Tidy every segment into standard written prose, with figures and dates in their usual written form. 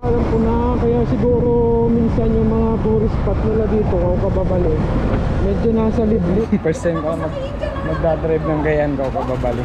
Alam ko na, kaya siguro minsan yung mga tourist spot nila dito o kababali medyo nasa liblib. First time ko magdadrive ng gayan ko kababali.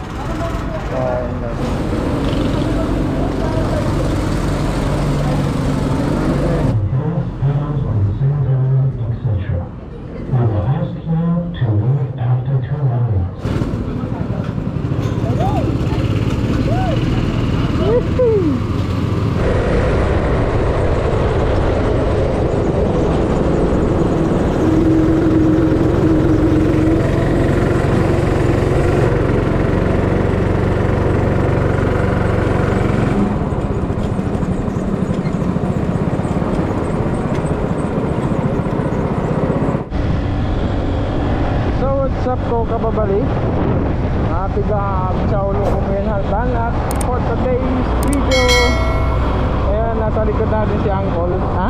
Ko kababali tiga Chaulo Kumayan Halban. At for today's video, ayan, nasa likod natin si Uncle. Ha?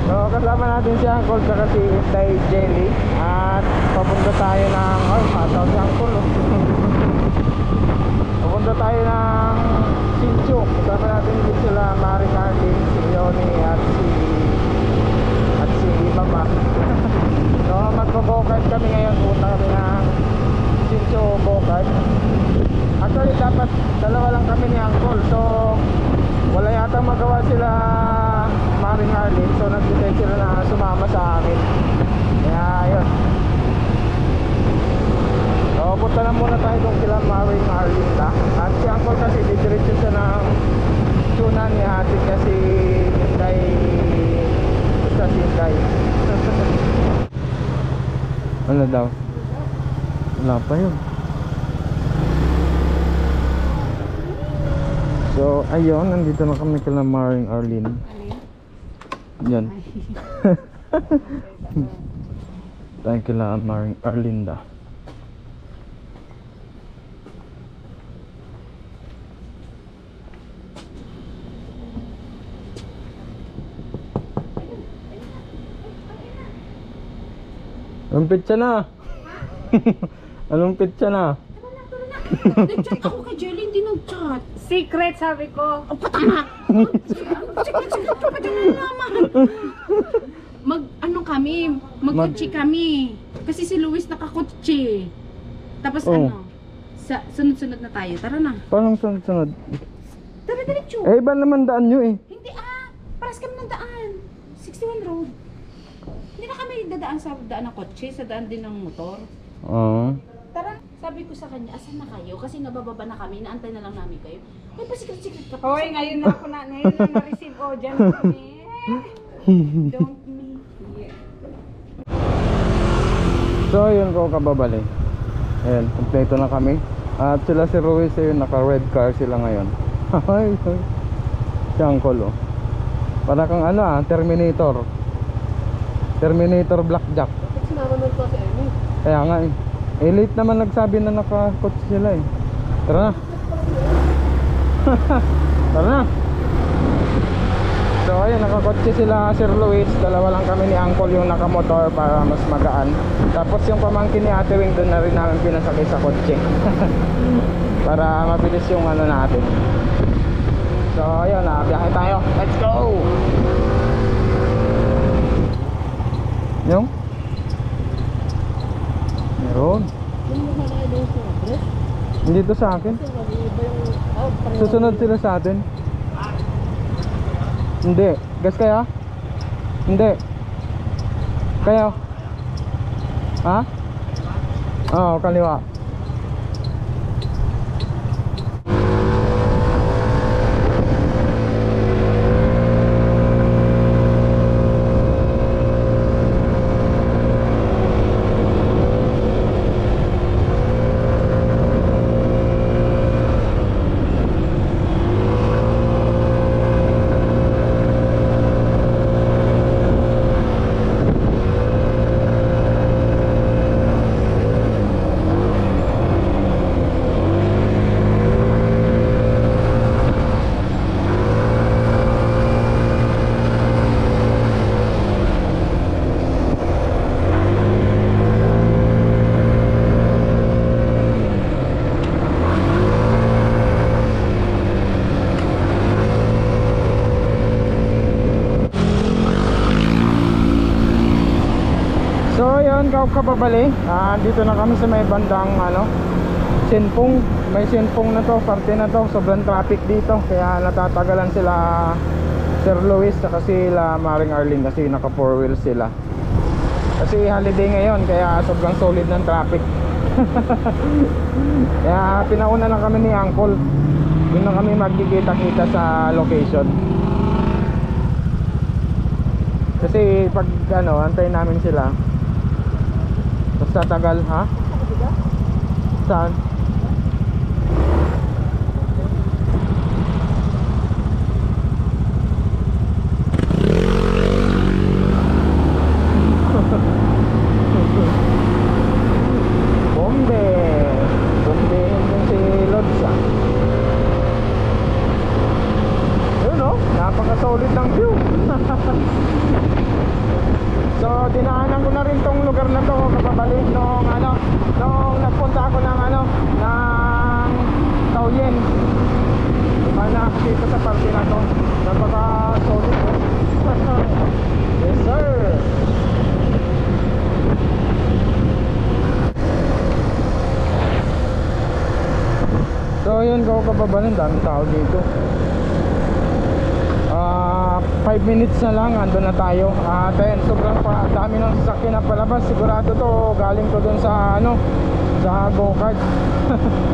So kasama natin si Uncle saka si Tay Jelly. At papunta tayo ng mataw si Uncle. Papunta tayo ng Sincho. Kasama natin din sila Mari Carlin, si Yoni at si Mama. So magpo-go-kart kami ngayon. Punta kami ng Sincho go-kart. Actually dapat dalawa lang kami ni Uncle. So wala yata magawa sila Mari Carlin. So nag-decide sila na sumama sa amin. Kaya yun. So punta na muna tayo kung kila Mari Carlin ta. At si Uncle kasi didiretso siya ng tunan ni hatid kasi Hinday sa Hinday. Ano daw? Wala pa yun. So ayun, nandito na kami kila Maring Arlene. Yan. Tayo kila Maring Arlinda. Anong pitsa na? Anong pitsa na? Nag-chat ako kay Jelly, hindi nag-chat. Secret, sabi ko. Oh, patama! Secret, patama naman. Mag-kotse kami. Kasi si Luis nakakotse. Tapos sunod-sunod na tayo. Tara na. Paano sunod-sunod? Tara, diretso. Eh, iba naman daan nyo eh. Hindi paras kami ng daan. 61 road. Hindi na kami dadaan sa daan ng kotse, sa daan din ng motor. Oo. Tara, sabi ko sa kanya, asan na kayo? Kasi nabababa na kami, naantay na lang namin kayo. Ay, pa-secret ka pa. Hoy, ngayon na na-receive o dyan kami. Don't me. Yeah. So yun ko kababali. Ayan, kompleto na kami. At sila si Ruiz ayun, naka red car sila ngayon. Ay, si Uncle oh. Para kang Terminator. Terminator Blackjack. Bakit sinama nun to si Amy? Kaya nga eh. Eh late naman nagsabi na nakakotse sila eh. Tara na. Tara na. So ayun, nakakotse sila Sir Luis. Dalawa lang kami ni Uncle yung nakamotor para mas magaan. Tapos yung pamangkin ni Ate Wing doon na rin namin pinasakay sa kotse. Para mabilis yung natin. So ayun, biyahe tayo. Let's go! Yung? Meron. Hindi to sa akin. Susunod sila sa atin. Hindi. Gas kaya? Hindi. Kaya? Ha? Oo, kaliwa. yun kababali, dito na kami sa may bandang Sinpong. May Sinpong na to, parte na to. Sobrang traffic dito, kaya natatagalan sila Sir Luis saka sila Maring Arlene kasi naka 4 wheels sila. Kasi holiday ngayon, kaya sobrang solid ng traffic. Kaya pinauna na kami ni Uncle. Doon na kami magkikita-kita sa location. Kasi pag antayin namin sila, basta tagal, ha? Saan? Bombehin din si Lods, Yun napaka-solid ng view. So dinaanan ko na rin tong lugar na to kababali nung nagpunta ako ng Taoyuan. Diba nakakita sa parte na to, napaka-solid. Yes sir. So yun kababalin, daming tao dito. 5 minutes na lang andun na tayo. Then sobrang dami ng sasakyan na palabas. Sigurado to galing to dun sa sa go-kart.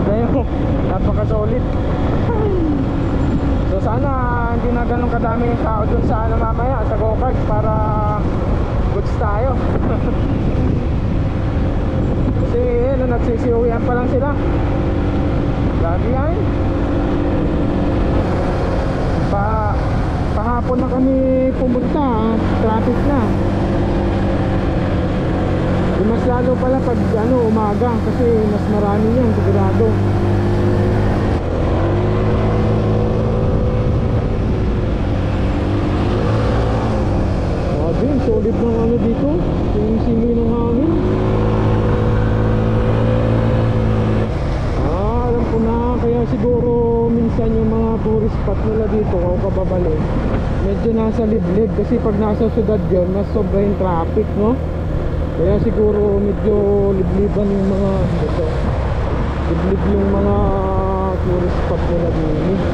Ganyan, napaka-solid. So sana hindi na ganun kadaming tao dun sa mamaya sa go-kart para goods tayo. Kasi nagsisiuwian pa lang sila. Lagi yan. Kahapon na kami pumunta, traffic na. Mas lalo pala pag umaga kasi mas marami yan sigurado. Grabe, solid ng dito. Yung simoy ng hangin. Alam ko na, kaya siguro minsan yung mga tourist spot nila dito kababali medyo nasa liblib kasi pag nasa syudad yun mas sobra yung traffic, no? Kaya siguro medyo libliban yung mga liblib yung mga tourist spot nila dito.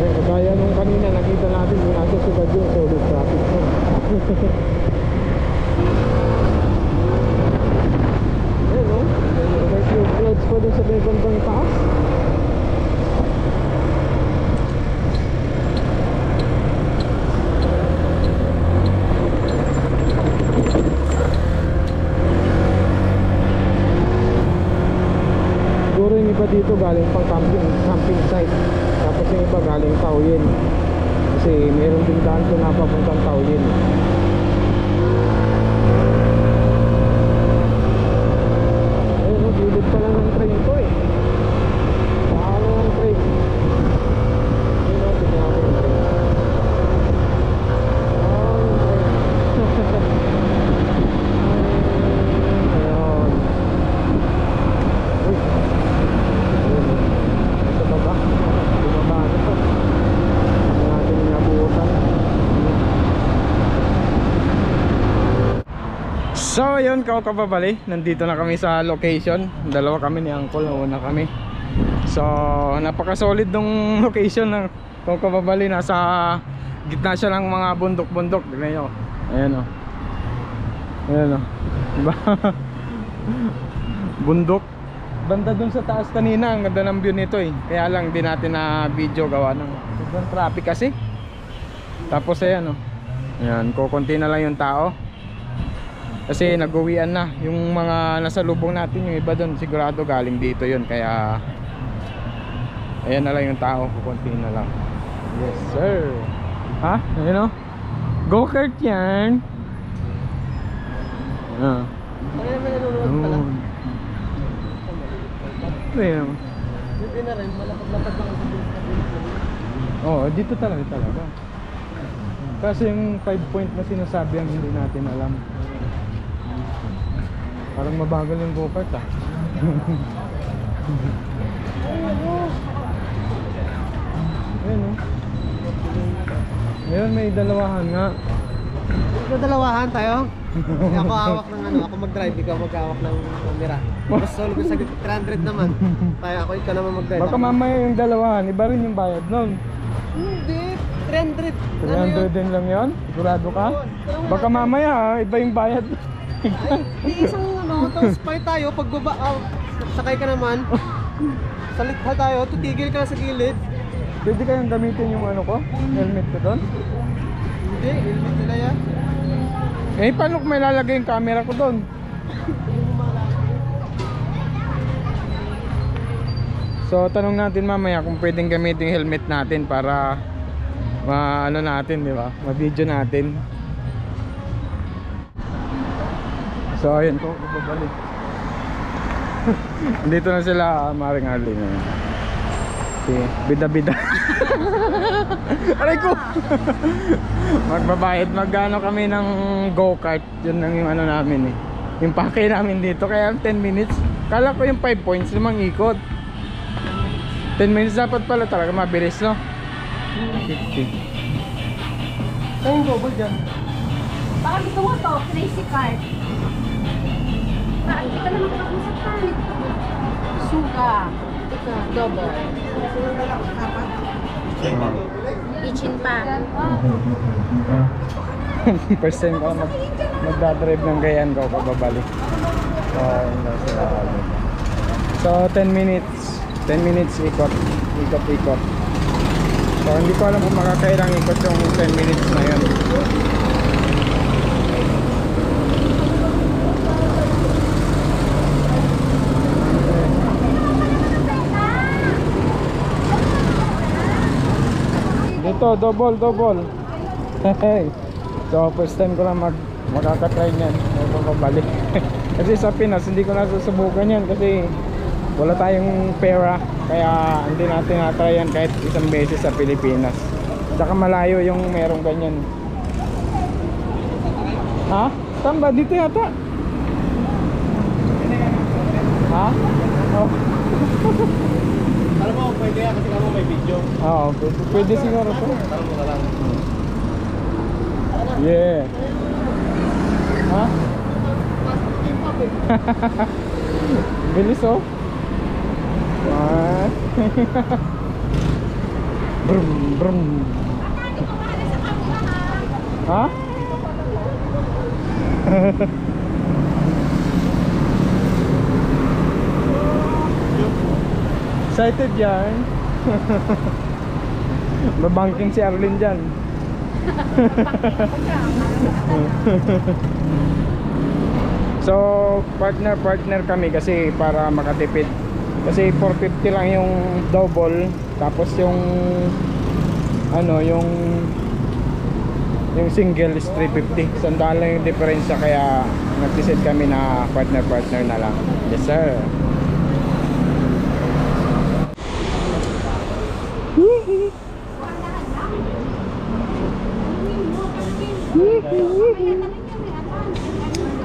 Eh, kagaya nung kanina nakita natin yung nasa syudad yun, solid traffic no? Ayun, no? May few clouds pa dun sa may bandang taas. Siguro yung iba dito galing pang camping site, tapos yung iba galing Taoyuan kasi meron din daan ko na papuntang Taoyuan. Ayun, gilid pa lang ng train ko paano ng train? Ayun, tignan ko yung train. Yung train. Ayun. Uy, sa baba na to. Hindi natin inabutan. So yun kababali, nandito na kami sa location. Dalawa kami ni Uncle, una kami. So napaka-solid ng location ng kababali. Nasa gitna siya ng mga bundok-bundok. Tignan nyo. Ayan o. Ayan o. Diba? Bundok. Banda dun sa taas kanina, ang ganda ng view nito Kaya lang di natin na video gawa ng sobrang traffic kasi. Tapos ayan ayan, kukunti na lang yung tao kasi nag-uwian na yung mga nasa lubong natin. Yung iba dun sigurado galing dito yun, kaya ayan na lang yung tao, kukunti na lang. Yes sir. Ha? Ayun go-kart yan. Ayun. Hindi na rin, malapad-lapad lang ang dito talaga. Kasi yung 5 point na sinasabi ang hindi natin alam. Parang mabagal yung go-kart Ayun Ngayon may dalawahan nga. Dalawahan tayo. Ako hawak ng ano, ako mag-drive, ikaw mag-hawak ng camera. Tapos solve sa 300 naman. Tayo ako, ikaw naman mag-drive. Baka mamaya yung dalawahan, iba rin yung bayad nun. Hindi, 300. 300 din lang yun? Sigurado ka? Baka mamaya iba yung bayad. Hindi, isang ano, tapos palit tayo, pagbaba, sakay ka naman. Salit pa tayo, tutigil ka na sa gilid. Pwede kayang gamitin yung ano ko? Helmet ko doon? Hindi, helmet nila yan. Eh, paano kung may lalagay yung camera ko doon? So, tanong natin mamaya kung pwedeng gamitin yung helmet natin para ano natin, di ba? Ma-video natin. So, ayun ko, babalik. Dito na sila, Maring Arlene. Okay, bida-bida. Aray ko! Magbabayad, magano kami ng go-kart. Yun lang yung ano namin eh. Yung pake namin dito, kaya 10 minutes. Kala ko yung 5 points, 5 ikot. 10 minutes dapat pala talaga, mabilis no? 50. Saan yung double dyan? Baka gusto mo to, crazy card. Bakit ka naman kakausap ka? Suga. Ika, double. Ichin pa. First time ko magdadrive ng gayan ko pababalik. So, yun lang sila. So 10 minutes. 10 minutes ikot. Ikot. So hindi ko alam kung makakailang ikot yung 10 minutes na yun. Dito, double. Hey. So first time ko lang makakatry niyan. Pababalik. Kasi sa Pinas hindi ko nasusubukan yan kasi wala tayong pera, kaya hindi natin na-try yan kahit isang beses sa Pilipinas. Saka malayo yung merong ganyan. Ha? Saan ba? Dito yata? Ha? Oh. Alam mo, pwede yan kasi kamo may video. Oo, pwede siguro to. Parang mo na lang. Yeah. Ha? Bilis oh. What? Brum. Ha? Excited yan. Babangking si Arlene dyan. So partner kami kasi para makatipid. Kasi 450 lang yung double, tapos yung ano, yung single is 350. Sandaan lang yung diferensya, kaya nag-decide kami na partner na lang. Yes sir.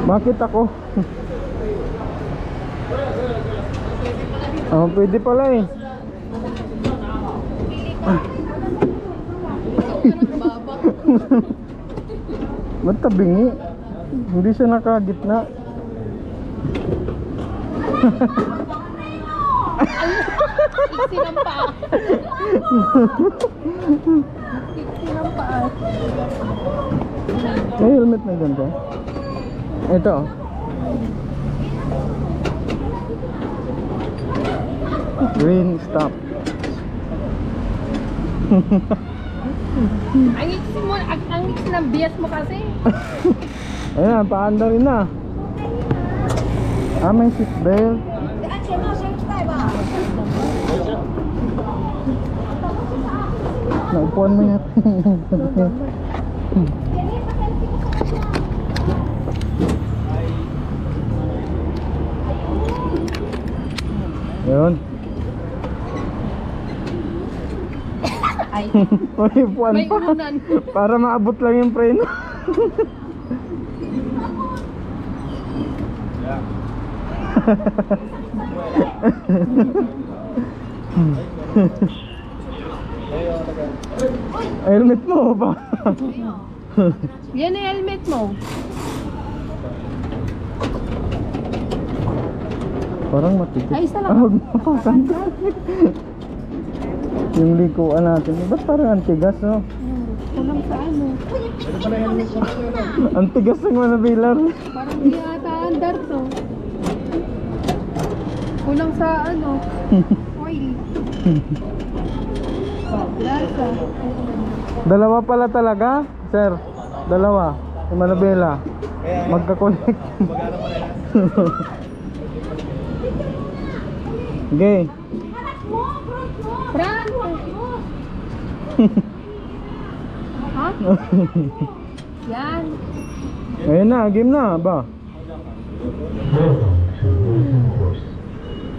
Bakit ako? Oh, pwede pala eh. Ba't tabingi? Hindi siya nakagitna. Iksi ng paa. May helmet na dyan ka? Ito. Green stop. Ang iksi mo, ang iksi ng bias mo kasi. Ayan, paanda rin na. Ah, may seat belt. Naupuan mo yan. Ayun. Ay, May upuan may pa. unan. Para maabot lang yung preno. Helmet mo ba? Yan ang helmet mo. Parang matigas. Ay, isa lang. Ah, huwag mapakan. Yung likuan natin. Ba't parang antigas, no? Kulang sa ano. Antigas ng manabilar. Parang di ata andar to. Kulang sa ano. Oil. Lasa. Dalawa pala talaga, sir. Dalawa. Yung manabela. Magka-connect. Okay. Bravo! Ha? Yan. Ayun na, game na ba? Welcome to Wilson Course.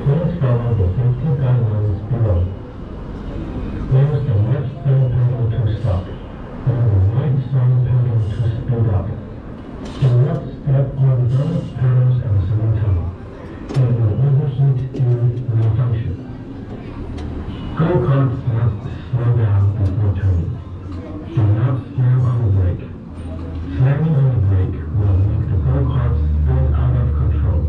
Please follow the safety guidelines below. Use the left thumb pedal to stop, and the right thumb pedal to speed up. Do not step on both pedals at the same time. It will overheat during malfunction. Go-karts must slow down before turning. Do not slam on the brake. Slamming on the brake will make the go-kart spin out of control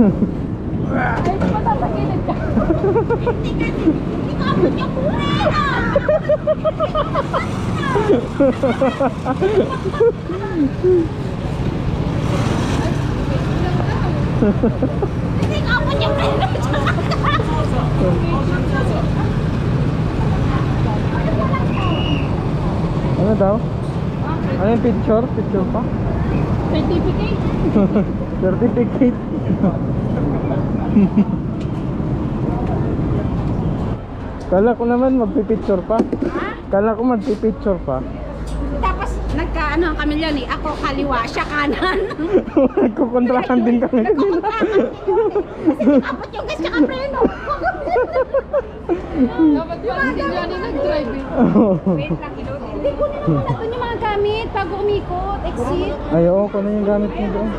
Ay, patapagilid ka. Ano daw? Ano yung picture? Picture pa? Certificate. Certificate. Kala ko naman magpipicture pa. Kala ko magpipicture pa. Tapos nagka kami yan eh. Ako kaliwa, siya kanan. Nagkukontrakan din kami. Kapot yung gas tsaka preno. Dapat pala si Johnny nag-drive eh. Wait lang, ilod. Hindi ko naman doon yung mga gamit bago umikot, exit. Ay, oo, kung ano yung gamit mo doon.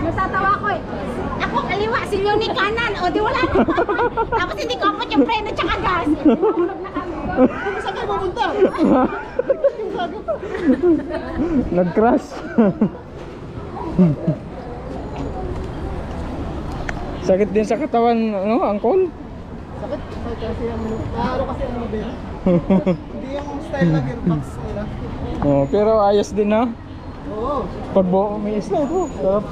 Natatawa ko eh. Ako kaliwa, si Leonie kanan. O di wala na. Tapos hindi kapot yung preno tsaka gas. Mahulog na kami. Saan kayo pupunta? Nag-crash. Sakit din sa katawan, ano, angkol? Sakit kasi ang mobile. Hindi yung style na gearbox nila. Oh, pero ayos din na. Oo. Pag umiis na ito. Sarap.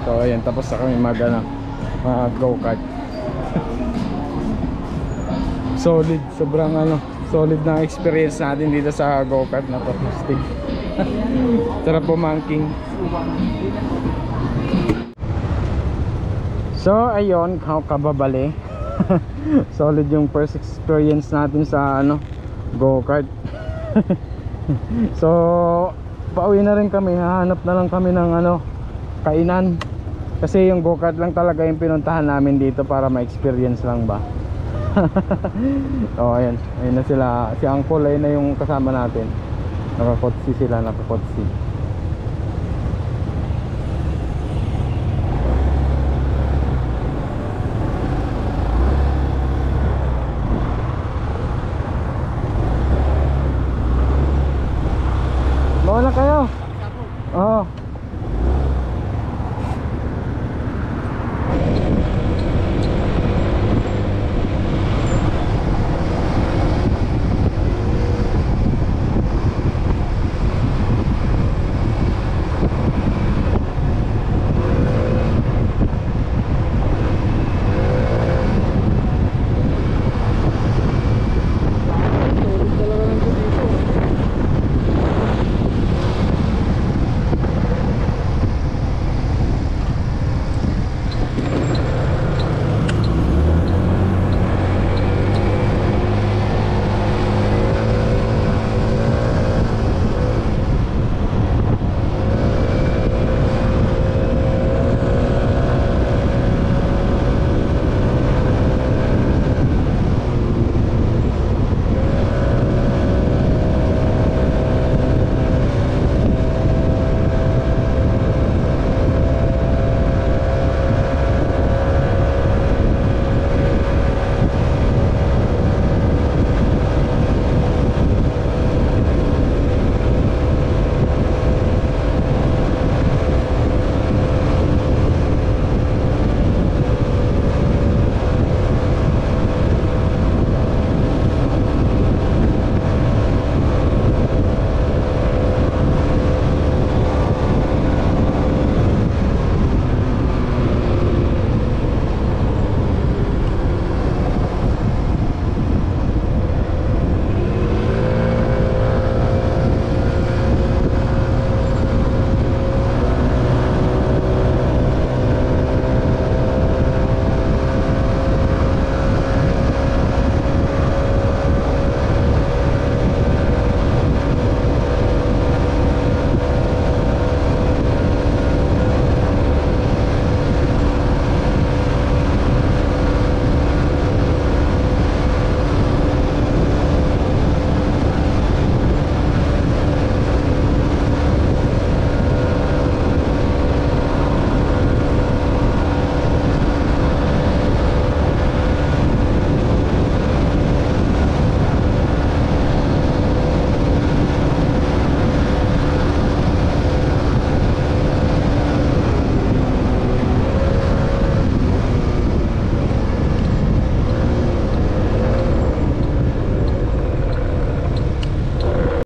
So ayan, tapos na kami mag go-kart. Solid, sobrang solid na experience natin dito sa go-kart na to. Stick. Sarap pumangking. So ayun, kababali. Solid yung first experience natin sa go-kart. So pauwi na rin kami, hahanap na lang kami ng kainan. Kasi yung go-kart lang talaga yung pinuntahan namin dito para ma-experience lang ba. Oh, ayan na sila, si Uncle ayun na yung kasama natin. Nakakotsi sila, nakakotsi. Bawa na kayo. Oo.